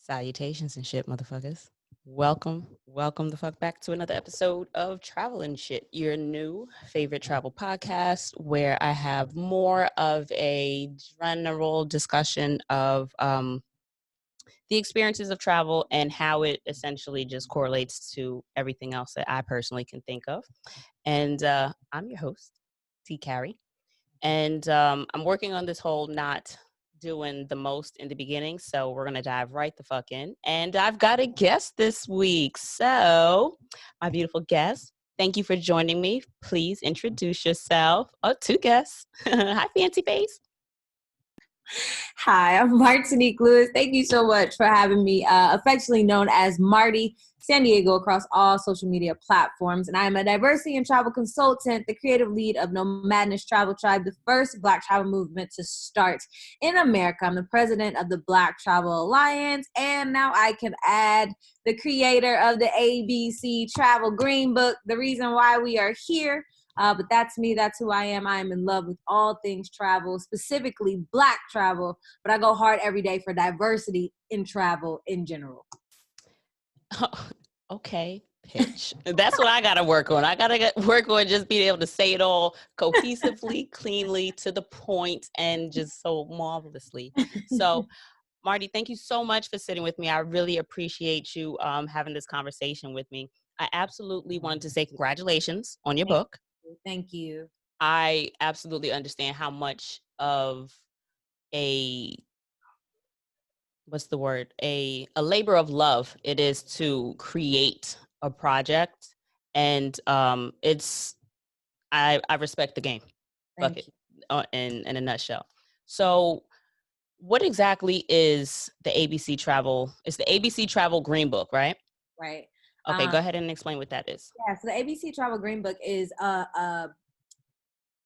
Salutations and shit, motherfuckers. Welcome the fuck back to another episode of Travel and Shit, your new favorite travel podcast where I have more of a general discussion of the experiences of travel and how it essentially just correlates to everything else that I personally can think of. And I'm your host, T. Carey. And I'm working on this whole not doing the most in the beginning. So we're going to dive right the fuck in. And I've got a guest this week. So, my beautiful guest, thank you for joining me. Please introduce yourself. Oh, two guests. Hi, Fancy Face. Hi, I'm Martinique Lewis. Thank you so much for having me, affectionately known as Marty San Diego across all social media platforms. And I am a diversity and travel consultant, the creative lead of Nomadness Travel Tribe, the first Black travel movement to start in America. I'm the president of the Black Travel Alliance, and now I can add the creator of the ABC Travel Green Book, the reason why we are here. But that's me. That's who I am. I am in love with all things travel, specifically Black travel. But I go hard every day for diversity in travel in general. Oh, okay, pitch. That's what I got to work on. I got to work on just being able to say it all cohesively, cleanly, to the point, and just so marvelously. So, Marty, thank you so much for sitting with me. I really appreciate you having this conversation with me. I absolutely wanted to say congratulations on your book. Thank you. I absolutely understand how much of a a labor of love it is to create a project, and I respect the game. Thank you. In a nutshell. So, what exactly is the ABC Travel? It's the ABC Travel Green Book, right? Right. Okay, go ahead and explain what that is. Yeah, so the ABC Travel Green Book is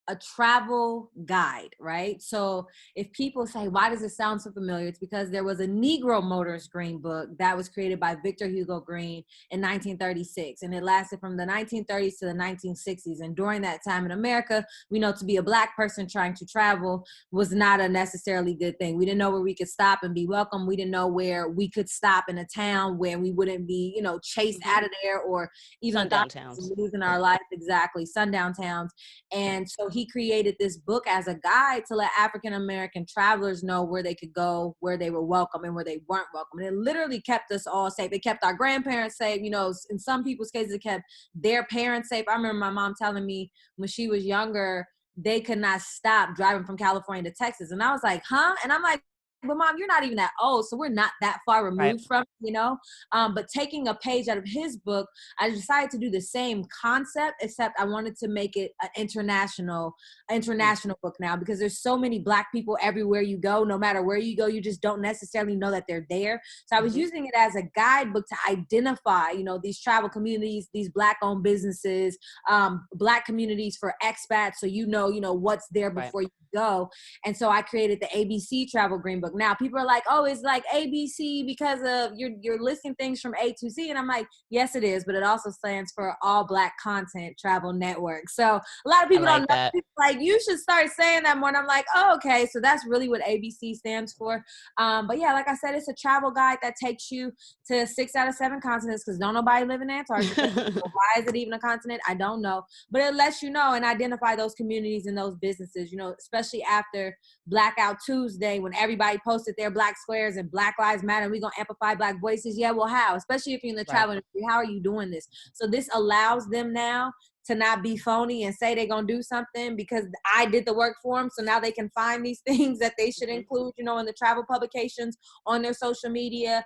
a travel guide, right? So if people say, why does it sound so familiar? It's because there was a Negro motorist green book that was created by Victor Hugo Green in 1936. And it lasted from the 1930s to the 1960s. And during that time in America, we know to be a Black person trying to travel was not a necessarily good thing. We didn't know where we could stop and be welcome. We didn't know where we could stop in a town where we wouldn't be, chased out of there, or even Sundown towns. losing our life. Exactly. Sundown towns. And so he created this book as a guide to let African American travelers know where they could go, where they were welcome and where they weren't welcome. And it literally kept us all safe. It kept our grandparents safe. In some people's cases, it kept their parents safe. I remember my mom telling me when she was younger, they could not stop driving from California to Texas. And I was like, huh? And I'm like, but Mom, you're not even that old, so we're not that far removed from, but taking a page out of his book, I decided to do the same concept, except I wanted to make it an international book now, because there's so many Black people everywhere you go. No matter where you go, you just don't necessarily know that they're there. So I was using it as a guidebook to identify, these travel communities, these Black-owned businesses, Black communities for expats, so what's there before you go. And so I created the ABC Travel Green Book. Now people are like, oh, it's like ABC because of you're listing things from A to Z. And I'm like, yes, it is, but it also stands for All Black Content Travel Network. So a lot of people don't know that. People like, you should start saying that more. And I'm like, oh, okay. So that's really what ABC stands for. But yeah, like I said, it's a travel guide that takes you to 6 out of 7 continents, because don't nobody live in Antarctica. So why is it even a continent? I don't know. But it lets you know and identify those communities and those businesses, especially after Blackout Tuesday, when everybody posted their Black squares and Black Lives Matter, we're going to amplify Black voices. Yeah, well, how? Especially if you're in the travel industry, how are you doing this? So this allows them now to not be phony and say they're going to do something because I did the work for them. So now they can find these things that they should include, in the travel publications, on their social media,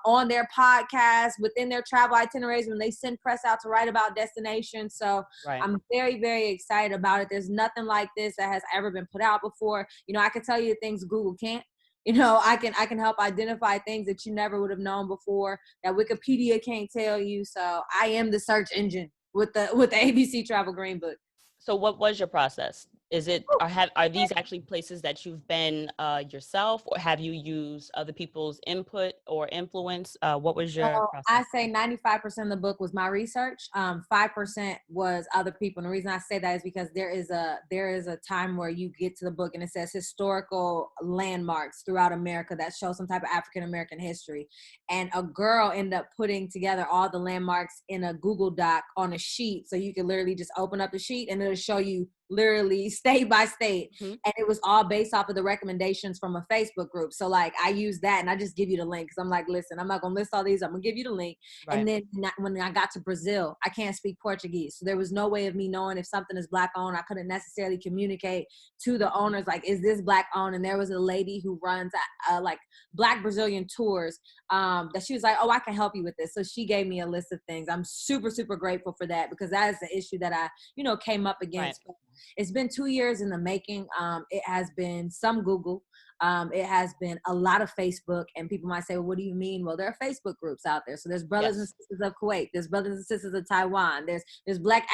on their podcast, within their travel itineraries, when they send press out to write about destinations. So I'm very, very excited about it. There's nothing like this that has ever been put out before. I can tell you things Google can't. I can help identify things that you never would have known before, that Wikipedia can't tell you. So I am the search engine with the ABC Travel Green Book. So what was your process? Are these actually places that you've been yourself, or have you used other people's input or influence? What was your So I process? say 95% of the book was my research. 5% was other people. And the reason I say that is because there is a time where you get to the book and it says historical landmarks throughout America that show some type of African American history. And a girl ended up putting together all the landmarks in a Google Doc on a sheet. So you can literally just open up the sheet and it'll show you literally state by state. Mm-hmm. And it was all based off of the recommendations from a Facebook group. So like I use that and I just give you the link because I'm like, listen, I'm not gonna list all these. I'm gonna give you the link. Right. And then when I got to Brazil, I can't speak Portuguese, so there was no way of me knowing if something is Black owned. I couldn't necessarily communicate to the owners like, is this Black owned? And there was a lady who runs like Black Brazilian tours that she was like, oh, I can help you with this. So she gave me a list of things. I'm super, super grateful for that because that is the issue that I, came up against. Right. It's been 2 years in the making. It has been some Google. It has been a lot of Facebook, and people might say, well, what do you mean? Well, there are Facebook groups out there. So there's brothers and sisters of Kuwait. There's brothers and sisters of Taiwan. There's black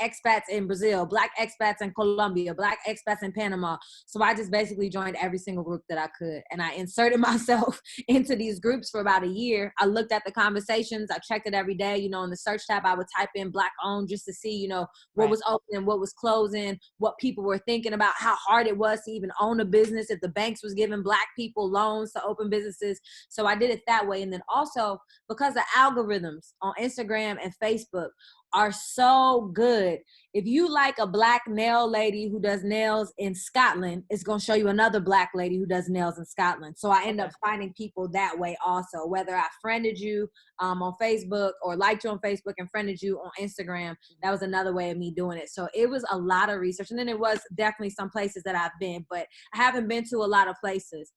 expats in Brazil, Black expats in Colombia, Black expats in Panama. So I just basically joined every single group that I could. And I inserted myself into these groups for about a year. I looked at the conversations. I checked it every day. In the search tab, I would type in Black owned just to see, what was open and what was closing, what people were thinking about, how hard it was to even own a business, if the banks was giving Black people loans to open businesses. So I did it that way. And then also because the algorithms on Instagram and Facebook are so good. If you like a Black nail lady who does nails in Scotland, it's going to show you another Black lady who does nails in Scotland. So I end up finding people that way also, whether I friended you on Facebook or liked you on Facebook and friended you on Instagram. That was another way of me doing it. So it was a lot of research. And then it was definitely some places that I've been, but I haven't been to a lot of places.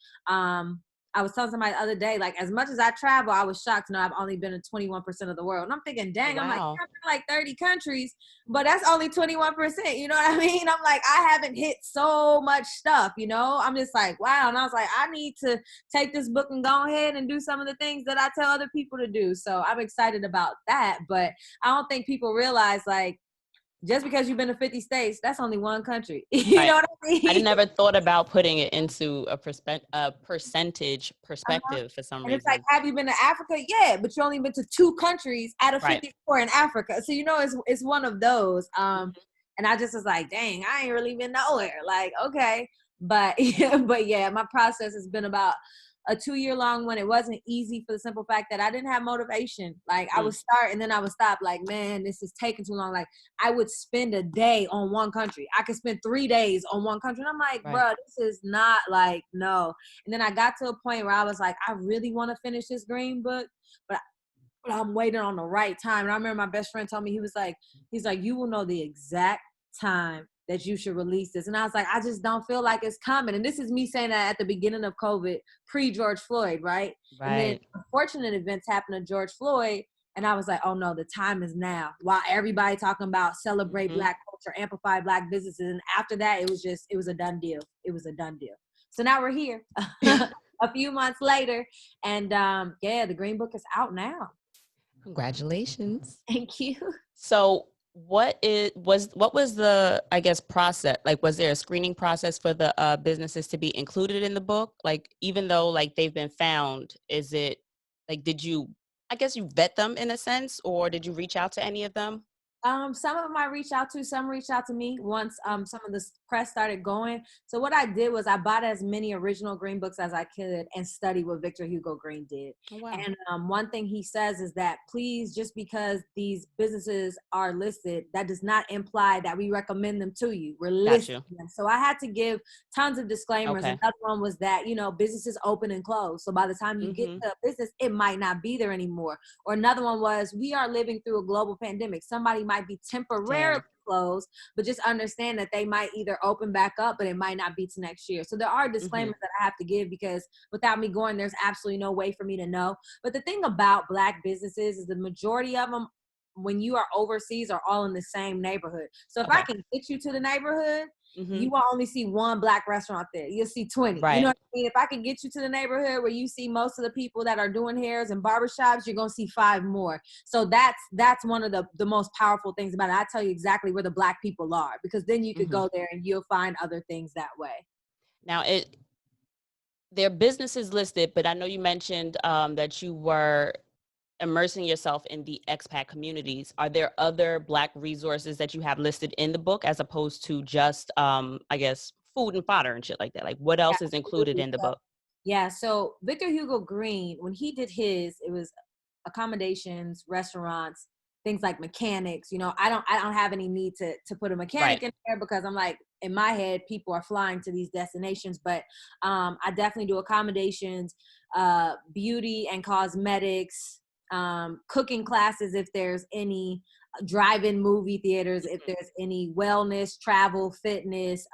I was telling somebody the other day, like, as much as I travel, I was shocked to know I've only been in 21% of the world. And I'm thinking, dang, I'm like, I've been like 30 countries, but that's only 21%. You know what I mean? I'm like, I haven't hit so much stuff, I'm just like, wow. And I was like, I need to take this book and go ahead and do some of the things that I tell other people to do. So I'm excited about that. But I don't think people realize, like, just because you've been to 50 states, that's only one country. You know what I mean? I never thought about putting it into a percentage perspective for some and reason. It's like, have you been to Africa? Yeah, but you only been to 2 countries out of 54 in Africa. So, it's one of those. And I just was like, dang, I ain't really been nowhere. Like, okay. But yeah, my process has been about a 2-year-long one. It wasn't easy for the simple fact that I didn't have motivation. Like I would start and then I would stop, like, man, this is taking too long. Like I would spend a day on one country. I could spend 3 days on one country. And I'm like, bro, this is not like, no. And then I got to a point where I was like, I really want to finish this green book, but I'm waiting on the right time. And I remember my best friend told me, he's like, you will know the exact time that you should release this. And I was like, I just don't feel like it's coming. And this is me saying that at the beginning of COVID, pre-George Floyd, right? And then unfortunate events happened to George Floyd. And I was like, oh no, the time is now. While everybody talking about celebrate Black culture, amplify Black businesses. And after that, it was a done deal. It was a done deal. So now we're here a few months later. And the Green Book is out now. Congratulations. Thank you. So what was the, I guess, process? Like, was there a screening process for the businesses to be included in the book? Like, even though like they've been found, is it like, did you, I guess you vet them in a sense, or did you reach out to any of them? Some of them I reached out to, some reached out to me once some of the press started going. So what I did was I bought as many original Green books as I could and studied what Victor Hugo Green did. Oh, wow. And one thing he says is that, please, just because these businesses are listed, that does not imply that we recommend them to you. We're listing them. So I had to give tons of disclaimers. Okay. Another one was that, businesses open and close. So by the time you get to a business, it might not be there anymore. Or another one was, we are living through a global pandemic. Somebody might be temporarily closed, but just understand that they might either open back up, but it might not be to next year. So there are disclaimers that I have to give, because without me going, there's absolutely no way for me to know. But the thing about Black businesses is the majority of them, when you are overseas, are all in the same neighborhood. So if I can get you to the neighborhood, Mm-hmm. you will only see one Black restaurant there. You'll see 20. You know Right. what I mean? If I can get you to the neighborhood where you see most of the people that are doing hairs and barbershops, you're going to see 5 more. So that's one of the most powerful things about it. I tell you exactly where the Black people are, because then you could Mm-hmm. go there and you'll find other things that way. Now, their businesses listed, but I know you mentioned that you were immersing yourself in the expat communities. Are there other Black resources that you have listed in the book as opposed to just, I guess, food and fodder and shit like that? Like, what Yeah, else is included absolutely. in the So, book? yeah, so Victor Hugo Green, when he did his, it was accommodations, restaurants, things like mechanics. I don't have any need to put a mechanic Right. in there, because I'm like, in my head, people are flying to these destinations. But I definitely do accommodations, beauty and cosmetics, cooking classes if there's any, drive-in movie theaters if there's any, wellness, travel, fitness,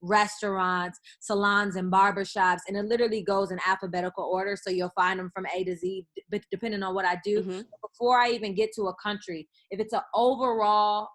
restaurants, salons, and barbershops. And it literally goes in alphabetical order, so you'll find them from A to Z, depending on what I do. Mm-hmm. Before I even get to a country, if it's an overall,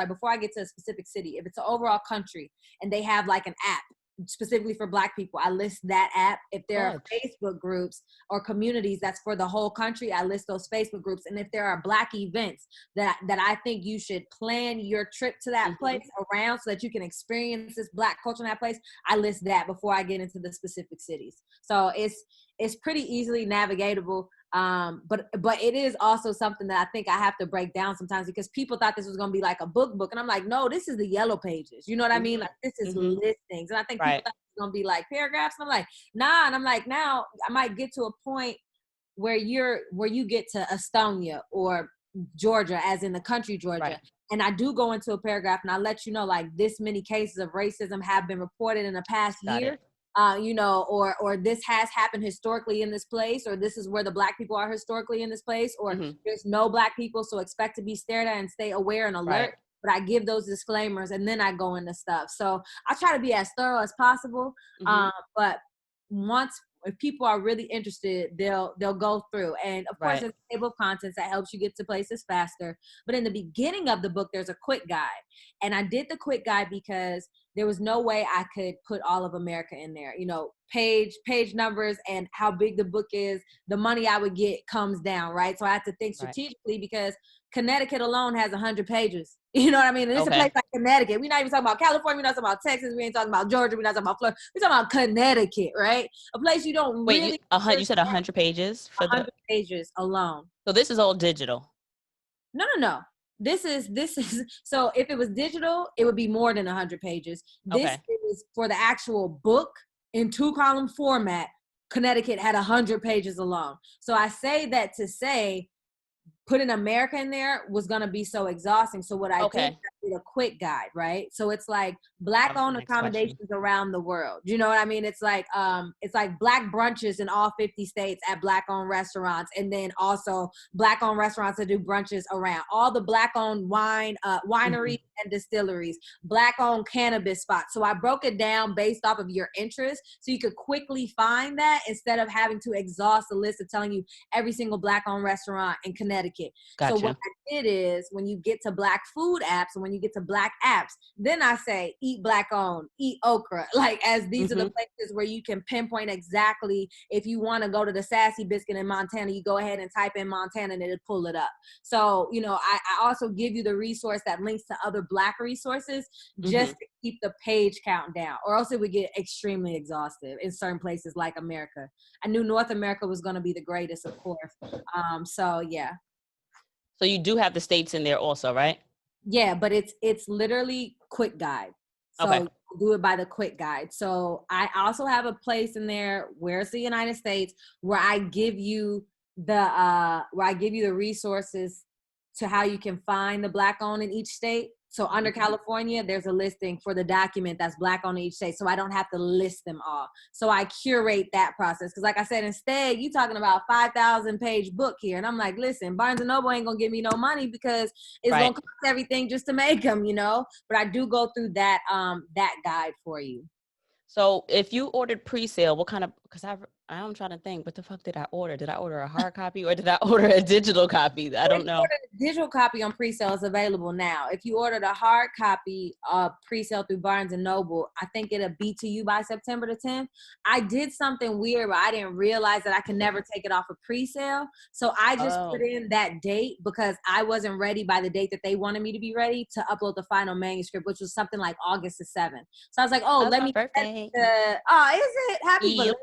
before I get to a specific city, if it's an overall country and they have like an app specifically for Black people, I list that app. If there are Facebook groups or communities that's for the whole country, I list those Facebook groups. And if there are Black events that I think you should plan your trip to that place around, so that you can experience this Black culture in that place, I list that before I get into the specific cities. So it's pretty easily navigatable. But it is also something that I think I have to break down sometimes, because people thought this was going to be like a book, and I'm like, no, this is the yellow pages. You know what I mean? Like, this is listings. And I think people thought it was going to be like paragraphs. And I'm like, nah. And I'm like, now I might get to a point where you get to Estonia or Georgia, as in the country Georgia. Right. And I do go into a paragraph and I let you know, like, this many cases of racism have been reported in the past year. Or this has happened historically in this place, or this is where the Black people are historically in this place, or there's no Black people, so expect to be stared at and stay aware and alert. Right. But I give those disclaimers and then I go into stuff. So I try to be as thorough as possible. But if people are really interested, they'll go through. And of course, there's a table of contents that helps you get to places faster. But in the beginning of the book, there's a quick guide. And I did the quick guide because there was no way I could put all of America in there. Page numbers and how big the book is, the money I would get comes down, right? So I had to think strategically, because Connecticut alone has 100 pages. You know what I mean? And it's a place like Connecticut. We're not even talking about California. We're not talking about Texas. We ain't talking about Georgia. We're not talking about Florida. We're talking about Connecticut, right? A place you don't really. You said 100 pages for 100 pages alone. So this is all digital. No. This is so if it was digital, it would be more than 100 pages. This is for the actual book in 2-column format. Connecticut had 100 pages alone. So I say that to say, putting America in there was going to be so exhausting. So what I did a quick guide, right? So it's like Black-owned accommodations around the world. You know what I mean? It's like Black brunches in all 50 states at Black-owned restaurants, and then also Black-owned restaurants that do brunches around all the Black-owned wineries and distilleries, Black-owned cannabis spots. So I broke it down based off of your interest, so you could quickly find that instead of having to exhaust the list of telling you every single Black-owned restaurant in Connecticut. Gotcha. So what I did is, when you get to Black food apps and when you get to Black apps, then I say eat Black owned, eat okra, like, as these are the places where you can pinpoint exactly. If you want to go to the Sassy Biscuit in Montana, you go ahead and type in Montana and it'll pull it up. So, I also give you the resource that links to other Black resources, just to keep the page count down, or else it would get extremely exhaustive in certain places like America. I knew North America was going to be the greatest, of course. So yeah. So you do have the states in there also, right? Yeah, but it's literally quick guide. So do it by the quick guide. So I also have a place in there where it's the United States, where I give you the resources to how you can find the Black-owned in each state. So under California, there's a listing for the document that's Black-owned in each state. So I don't have to list them all. So I curate that process. Because like I said, instead, you talking about 5,000 page book here. And I'm like, listen, Barnes & Noble ain't going to give me no money, because it's going to cost everything just to make them, But I do go through that guide for you. So if you ordered pre-sale, what kind of, because I'm trying to think, what the fuck did I order? Did I order a hard copy or did I order a digital copy? I don't If you know. order the digital copy on pre-sale, is available now. If you order the hard copy pre-sale through Barnes and Noble, I think it'll be to you by September the 10th. I did something weird, but I didn't realize that I can never take it off of pre-sale. So I just put Oh, in that date because I wasn't ready by the date that they wanted me to be ready to upload the final manuscript, which was something like August the 7th. So I was like, oh, that's let my me set it birthday. to, oh, is it? Happy Yep. belated.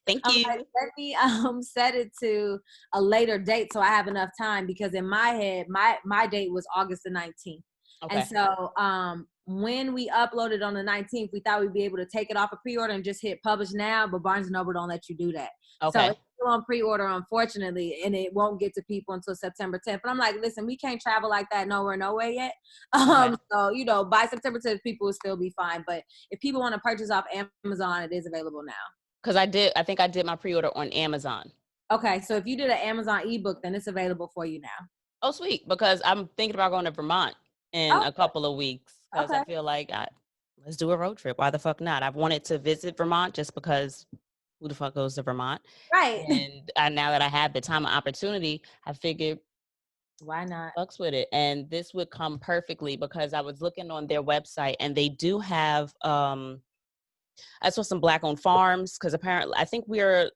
Thank I'm like, you. let me set it to a later date so I have enough time, because in my head, my date was August the 19th. And Okay. so when we uploaded on the 19th, we thought we'd be able to take it off of pre-order and just hit publish now, but Barnes and Noble don't let you do that. So Okay. it's still on pre-order, unfortunately, and it won't get to people until September 10th. But I'm like, listen, we can't travel like that nowhere, nowhere yet. Okay. So, by September 10th, people will still be fine. But if people want to purchase off Amazon, it is available now. Because I think I did my pre-order on Amazon. Okay, so if you did an Amazon ebook, then it's available for you now. Oh, sweet. Because I'm thinking about going to Vermont in Oh, a couple of weeks because I okay. feel like let's do a road trip. Why the fuck not? I've wanted to visit Vermont just because who the fuck goes to Vermont? Right. And now that I have the time and opportunity, I figured Why not? fucks with it. And this would come perfectly because I was looking on their website and they do have I saw some black owned farms because apparently I think we're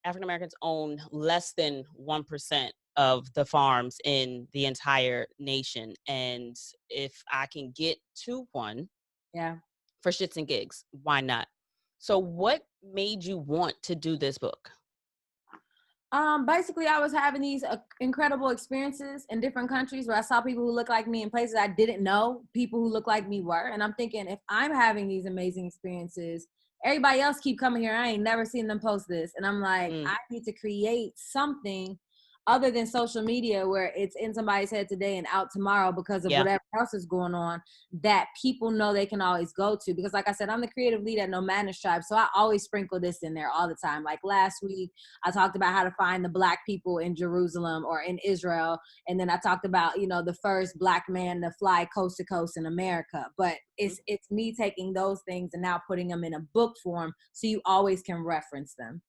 African Americans own less than 1% of the farms in the entire nation. And if I can get to one Yeah. for shits and gigs, why not? So what made you want to do this book? Basically, I was having these incredible experiences in different countries where I saw people who look like me in places I didn't know people who look like me were. And I'm thinking, if I'm having these amazing experiences, everybody else keep coming here. I ain't never seen them post this. And I'm like, Mm, I need to create something other than social media where it's in somebody's head today and out tomorrow because of yeah. whatever else is going on, that people know they can always go to. Because like I said, I'm the creative lead at Nomadness Tribe. So I always sprinkle this in there all the time. Like last week, I talked about how to find the Black people in Jerusalem or in Israel. And then I talked about, the first Black man to fly coast to coast in America. But Mhm. it's me taking those things and now putting them in a book form so you always can reference them.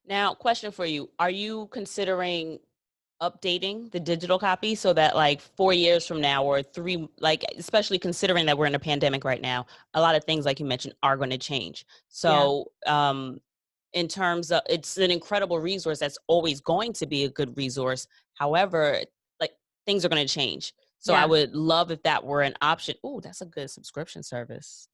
Now, question for you. Are you considering updating the digital copy so that like 4 years from now or three, like especially considering that we're in a pandemic right now, a lot of things like you mentioned are going to change. Yeah. So in terms of, it's an incredible resource that's always going to be a good resource. However, like things are going to change. So I Yeah. would love if that were an option. Oh, that's a good subscription service.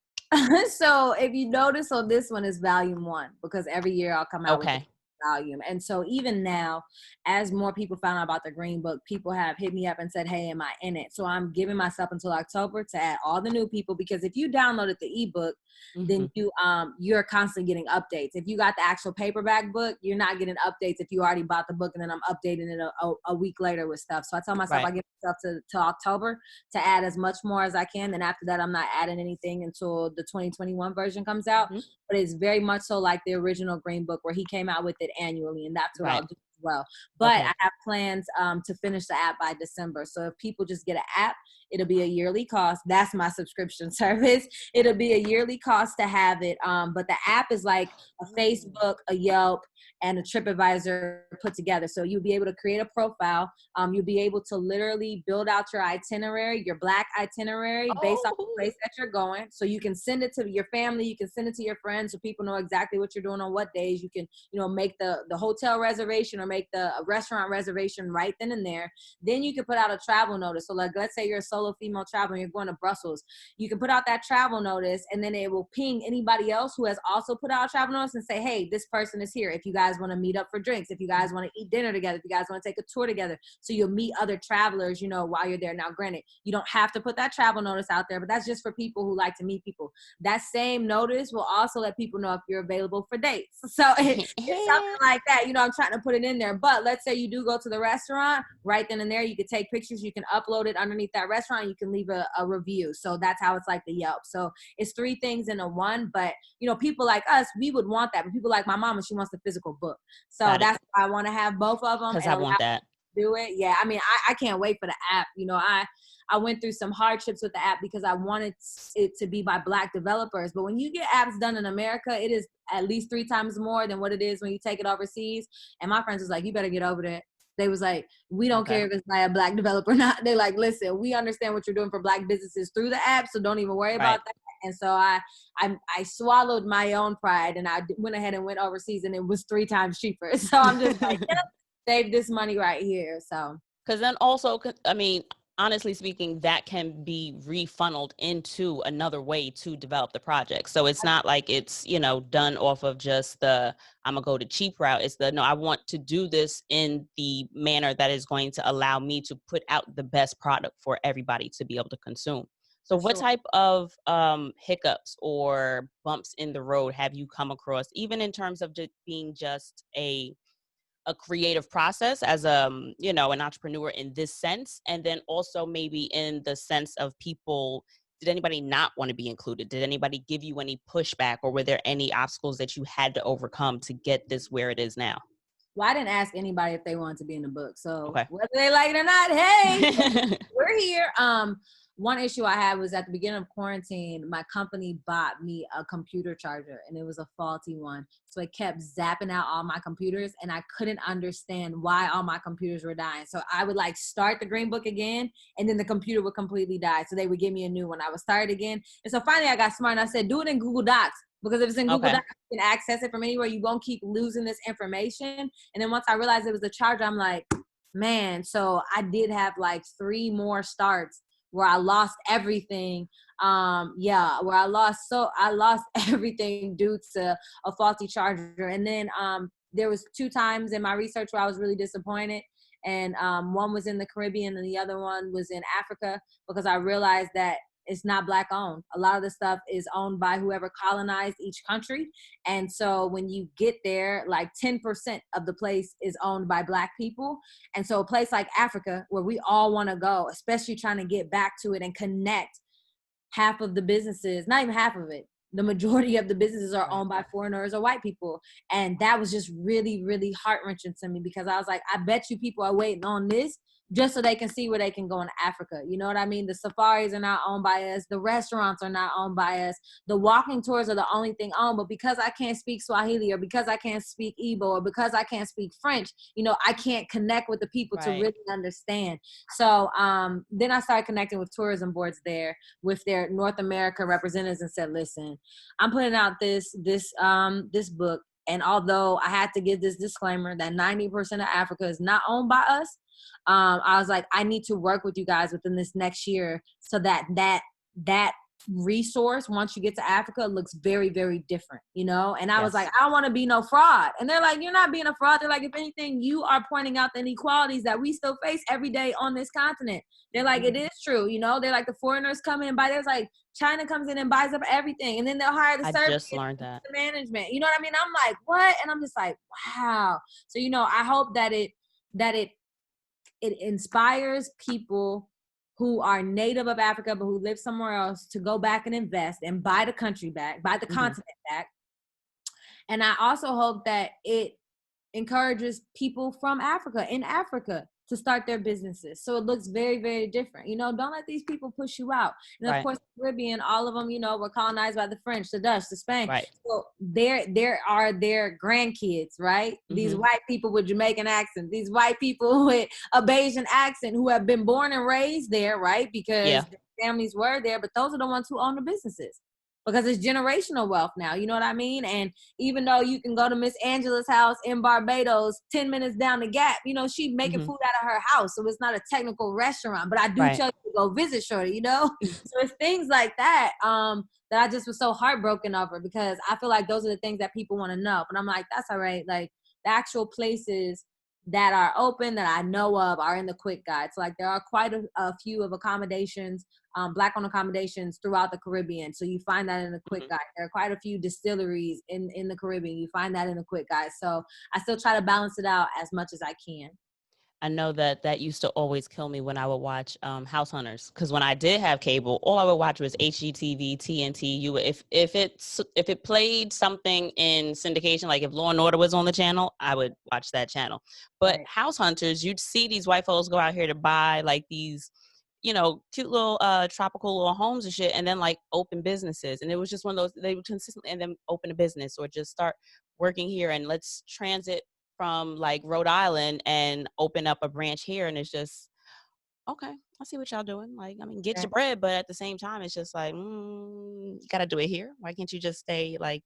So if you notice on this one is volume 1, because every year I'll come out with a Okay. volume. And so even now, as more people found out about the Green Book, people have hit me up and said, hey, am I in it? So I'm giving myself until October to add all the new people, because if you downloaded the ebook, then Hmm. you're constantly getting updates. If you got the actual paperback book, you're not getting updates if you already bought the book and then I'm updating it a week later with stuff. So I tell myself Right. I give myself to October to add as much more as I can. Then after that, I'm not adding anything until the 2021 version comes out. Hmm. But it's very much so like the original Green Book where he came out with it annually, and that's what I'll Right. do as well. But Okay. I have plans to finish the app by December. So if people just get an app, it'll be a yearly cost. That's my subscription service. It'll be a yearly cost to have it. But the app is like a Oh. Facebook, a Yelp, and a TripAdvisor put together. So you'll be able to create a profile. You'll be able to literally build out your itinerary, your Black itinerary based off the Oh. place that you're going. So you can send it to your family, you can send it to your friends so people know exactly what you're doing on what days. You can, make the hotel reservation or make the restaurant reservation right then and there. Then you can put out a travel notice. So like, let's say you're a solo female traveler and you're going to Brussels. You can put out that travel notice and then it will ping anybody else who has also put out a travel notice and say, hey, this person is here. If you guys want to meet up for drinks, if you guys want to eat dinner together, if you guys want to take a tour together. So you'll meet other travelers, while you're there. Now, granted, you don't have to put that travel notice out there, but that's just for people who like to meet people. That same notice will also let people know if you're available for dates. So it's something like that. I'm trying to put it in there. But let's say you do go to the restaurant, right then and there, you can take pictures, you can upload it underneath that restaurant, you can leave a review. So that's how it's like the Yelp. So it's 3 things in a one. But people like us, we would want that. But people like my mama, she wants the physical book. So Got it. that's why I want to have both of them Because and I allow want that. do it. Yeah, I mean, I can't wait for the app. You know, I went through some hardships with the app because I wanted it to be by Black developers. But when you get apps done in America, it is at least 3 times more than what it is when you take it overseas. And my friends was like, you better get over that. They was like, we don't care if it's by a Black developer or not. They're like, listen, we understand what you're doing for Black businesses through the app, so don't even worry about that. And so I swallowed my own pride and I went ahead and went overseas, and it was 3 times cheaper. So I'm just like, yep, save this money right here. So because then also, I mean, honestly speaking, that can be refunneled into another way to develop the project. So it's not like it's, you know, done off of just the, I'm gonna go to cheap route. It's the, no, I want to do this in the manner that is going to allow me to put out the best product for everybody to be able to consume. So what type of hiccups or bumps in the road have you come across, even in terms of just being just a creative process as you know, an entrepreneur in this sense, and then also maybe in the sense of people, did anybody not want to be included? Did anybody give you any pushback, or were there any obstacles that you had to overcome to get this where it is now? Well, I didn't ask anybody if they wanted to be in the book. So Okay. whether they like it or not, hey, we're here. One issue I had was at the beginning of quarantine, my company bought me a computer charger and it was a faulty one. So it kept zapping out all my computers and I couldn't understand why all my computers were dying. So I would like start the green book again and then the computer would completely die. So they would give me a new one. I would start it again. And so finally I got smart and I said, do it in Google Docs. Because if it's in Google Docs, you can access it from anywhere. You won't keep losing this information. And then once I realized it was a charger, I'm like, man. So I did have like 3 more starts where I lost everything. Where I lost everything due to a faulty charger. And then there was 2 times in my research where I was really disappointed. And one was in the Caribbean and the other one was in Africa, because I realized that it's not Black owned. A lot of the stuff is owned by whoever colonized each country. And so when you get there, like 10% of the place is owned by Black people. And so a place like Africa, where we all want to go, especially trying to get back to it and connect, half of the businesses, not even half of it, the majority of the businesses are owned by foreigners or white people. And that was just really, really heart-wrenching to me, because I was like, I bet you people are waiting on this just so they can see where they can go in Africa. You know what I mean? The safaris are not owned by us. The restaurants are not owned by us. The walking tours are the only thing owned. But because I can't speak Swahili, or because I can't speak Igbo, or because I can't speak French, you know, I can't connect with the people to really understand. So then I started connecting with tourism boards there, with their North America representatives, and said, listen, I'm putting out this book. And although I had to give this disclaimer that 90% of Africa is not owned by us, I was like, I need to work with you guys within this next year so that resource, once you get to Africa, looks very, very different, you know? And I was like, I don't want to be no fraud. And they're like, you're not being a fraud. They're like, if anything, you are pointing out the inequalities that we still face every day on this continent. They're like, it is true, you know? They're like, the foreigners come in and buy. There's like, China comes in and buys up everything, and then they'll hire the service. I just learned that. The management. You know what I mean? I'm like, what? And I'm just like, wow. So, you know, I hope that it inspires people who are native of Africa but who live somewhere else to go back and invest and buy the country back, buy the continent back. And I also hope that it encourages people from Africa, in Africa, to start their businesses. So it looks very, very different. You know, don't let these people push you out. And of course, the Caribbean, all of them, you know, were colonized by the French, the Dutch, the Spanish. Right. So there are their grandkids, right? These white people with Jamaican accents, these white people with a Bayesian accent who have been born and raised there, right? Because their families were there, but those are the ones who own the businesses. Because it's generational wealth now, you know what I mean? And even though you can go to Miss Angela's house in Barbados, 10 minutes down the gap, you know, she making food out of her house. So it's not a technical restaurant, but I do tell you to go visit Shorty, you know? So it's things like that that I just was so heartbroken over, because I feel like those are the things that people want to know. But I'm like, that's all right. Like, the actual places that are open that I know of are in the quick guide. So like there are quite a few of accommodations, Black-owned accommodations throughout the Caribbean. So you find that in the quick guide. There are quite a few distilleries in the Caribbean. You find that in the quick guide. So I still try to balance it out as much as I can. I know that used to always kill me when I would watch House Hunters, because when I did have cable, all I would watch was HGTV, TNT. If it played something in syndication, like if Law and Order was on the channel, I would watch that channel. But Right. House Hunters, you'd see these white folks go out here to buy like these, cute little tropical little homes and shit, and then like open businesses. And it was just one of those, they would consistently and then open a business or just start working here, and let's transit from like Rhode Island and open up a branch here. And it's just, okay, I see what y'all doing. Like, I mean, get your bread, but at the same time, it's just like, you gotta do it here. Why can't you just stay like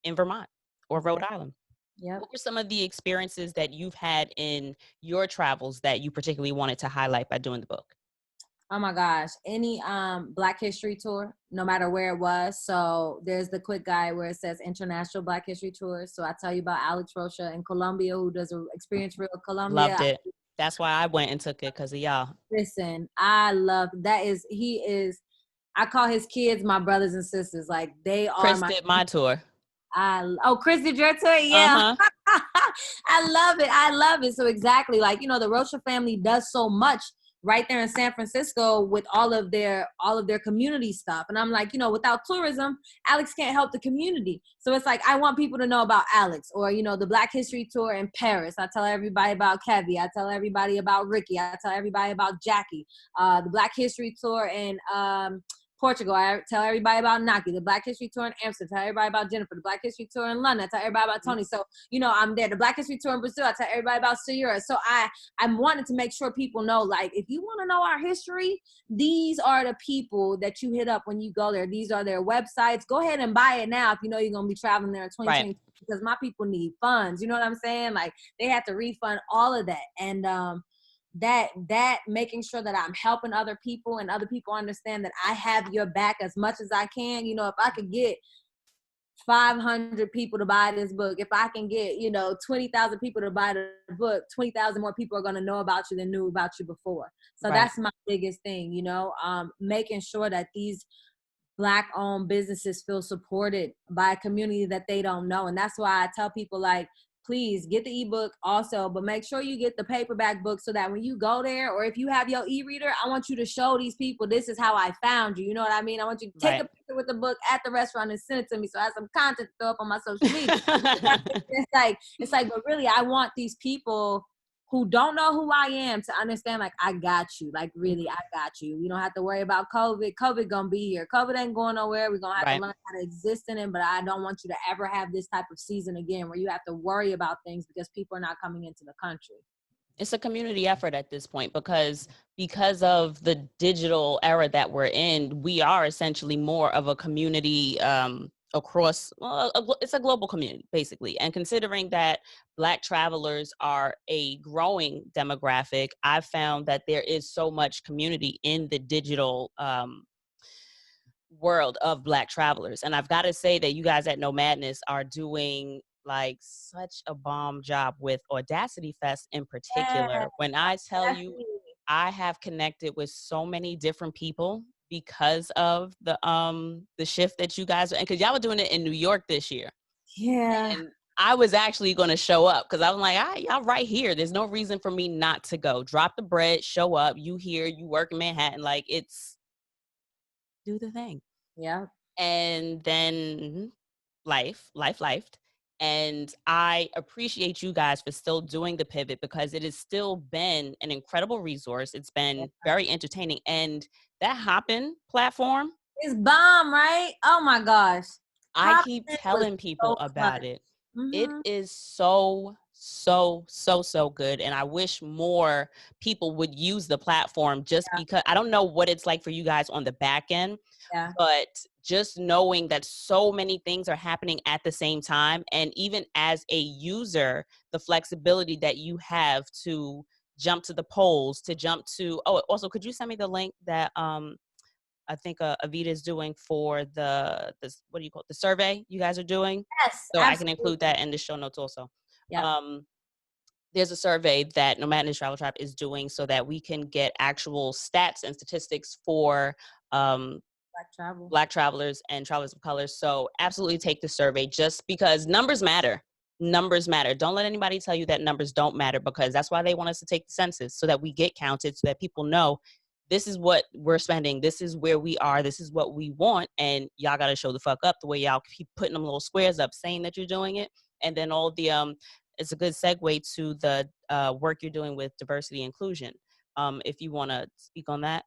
in Vermont or Rhode Exactly. Island? Yep. What were some of the experiences that you've had in your travels that you particularly wanted to highlight by doing the book? Oh my gosh. Any Black History tour, no matter where it was. So there's the quick guide where it says International Black History Tour. So I tell you about Alex Rocha in Colombia, who does a Experience Real Loved Colombia. it. That's why I went and took it, because of y'all. Listen, I love that. He is, I call his kids my brothers and sisters. Like they are Chris my, did my tour. Chris did your tour? Yeah. Uh-huh. I love it. I love it. So exactly, like, the Rocha family does so much right there in San Francisco with all of their community stuff. And I'm like, without tourism, Alex can't help the community. So it's like I want people to know about Alex, or the Black History Tour in Paris. I tell everybody about Kevy. I tell everybody about Ricky. I tell everybody about Jackie. The Black History Tour in Portugal. I tell everybody about Naki. The Black History Tour in Amsterdam. I tell everybody about Jennifer. The Black History Tour in London. I tell everybody about Tony. So, I'm there. The Black History Tour in Brazil. I tell everybody about Sayura. So I'm wanting to make sure people know, like, if you want to know our history, these are the people that you hit up when you go there. These are their websites. Go ahead and buy it now if you know you're going to be traveling there in 2020. Right. Because my people need funds. You know what I'm saying? Like, they have to refund all of that. And that making sure that I'm helping other people and other people understand that I have your back as much as I can. If I could get 500 people to buy this book, if I can get 20,000 people to buy the book, 20,000 more people are going to know about you than knew about you before. So Right. that's my biggest thing, making sure that these Black owned businesses feel supported by a community that they don't know. And that's why I tell people, like, please get the ebook also, but make sure you get the paperback book so that when you go there, or if you have your e-reader, I want you to show these people, this is how I found you. You know what I mean? I want you to take a Right. picture with the book at the restaurant and send it to me, so I have some content to throw up on my social media. It's like, but really, I want these people who don't know who I am to understand, like, I got you. Like, really, I got you. You don't have to worry about COVID. COVID gonna be here. COVID ain't going nowhere. We're gonna have to learn how to exist in it, but I don't want you to ever have this type of season again where you have to worry about things because people are not coming into the country. It's a community effort at this point, because of the digital era that we're in, we are essentially more of a community across, it's a global community basically. And considering that Black travelers are a growing demographic, I've found that there is so much community in the digital world of Black travelers. And I've got to say that you guys at Nomadness are doing like such a bomb job with Audacity Fest in Yeah, particular. When I tell that's you, me. I have connected with so many different people because of the shift that you guys are, and because y'all were doing it in New York this year. Yeah. And I was actually going to show up because I was like, y'all right here. There's no reason for me not to go. Drop the bread, show up. You here, you work in Manhattan. Like, it's do the thing. Yeah. And then life. And I appreciate you guys for still doing the pivot, because it has still been an incredible resource. It's been very entertaining. And that Hopin platform, It's bomb, right? Oh my gosh. I keep Hopping was telling people so about fun. it. It Mm-hmm. is so, so, so, so good. And I wish more people would use the platform, just because I don't know what it's like for you guys on the back end, Yeah. but just knowing that so many things are happening at the same time. And even as a user, the flexibility that you have to jump to the polls, to jump to, also, could you send me the link that I think Avita is doing for what do you call it, the survey you guys are doing? Yes, So I can include absolutely. that in the show notes also. Yep. There's a survey that Nomadness Travel Trap is doing so that we can get actual stats and statistics for Black travel. Black travelers and travelers of color. So absolutely take the survey, just because numbers matter. numbers matter. Don't let anybody tell you that numbers don't matter, because that's why they want us to take the census, so that we get counted, so that people know this is what we're spending, this is where we are, this is what we want, and y'all got to show the fuck up the way y'all keep putting them little squares up saying that you're doing it. And then all the it's a good segue to the work you're doing with diversity inclusion. If you want to speak on that.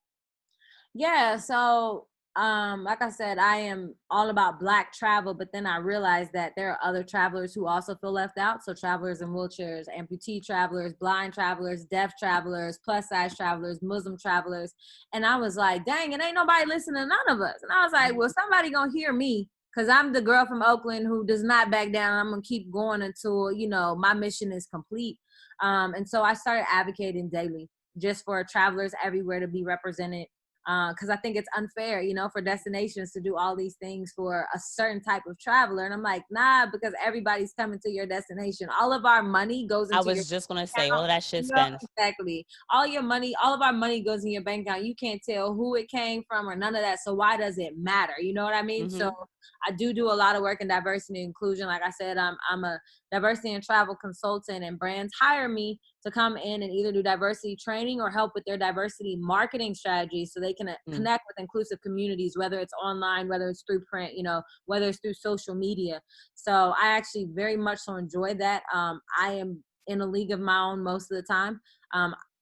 Yeah, so like I said, I am all about Black travel, but then I realized that there are other travelers who also feel left out. So travelers in wheelchairs, amputee travelers, blind travelers, deaf travelers, plus size travelers, Muslim travelers. And I was like, dang, it ain't nobody listening to none of us. And I was like, well, somebody gonna hear me, because I'm the girl from Oakland who does not back down. I'm gonna keep going until, you know, my mission is complete. And so I started advocating daily just for travelers everywhere to be represented, because I think it's unfair, you know, for destinations to do all these things for a certain type of traveler. And I'm like, nah, because everybody's coming to your destination. All of our money goes I into your was just gonna say, all account. of that shit You know, spends. exactly. All your money, all of our money goes in your bank account. You can't tell who it came from or none of that. So why does it matter? You know what I mean? So Mm-hmm. I do a lot of work in diversity and inclusion. Like I said, I'm a diversity and travel consultant, and brands hire me to come in and either do diversity training or help with their diversity marketing strategies, so they can Mm. connect with inclusive communities, whether it's online, whether it's through print, you know, whether it's through social media. So I actually very much so enjoy that. I am in a league of my own most of the time.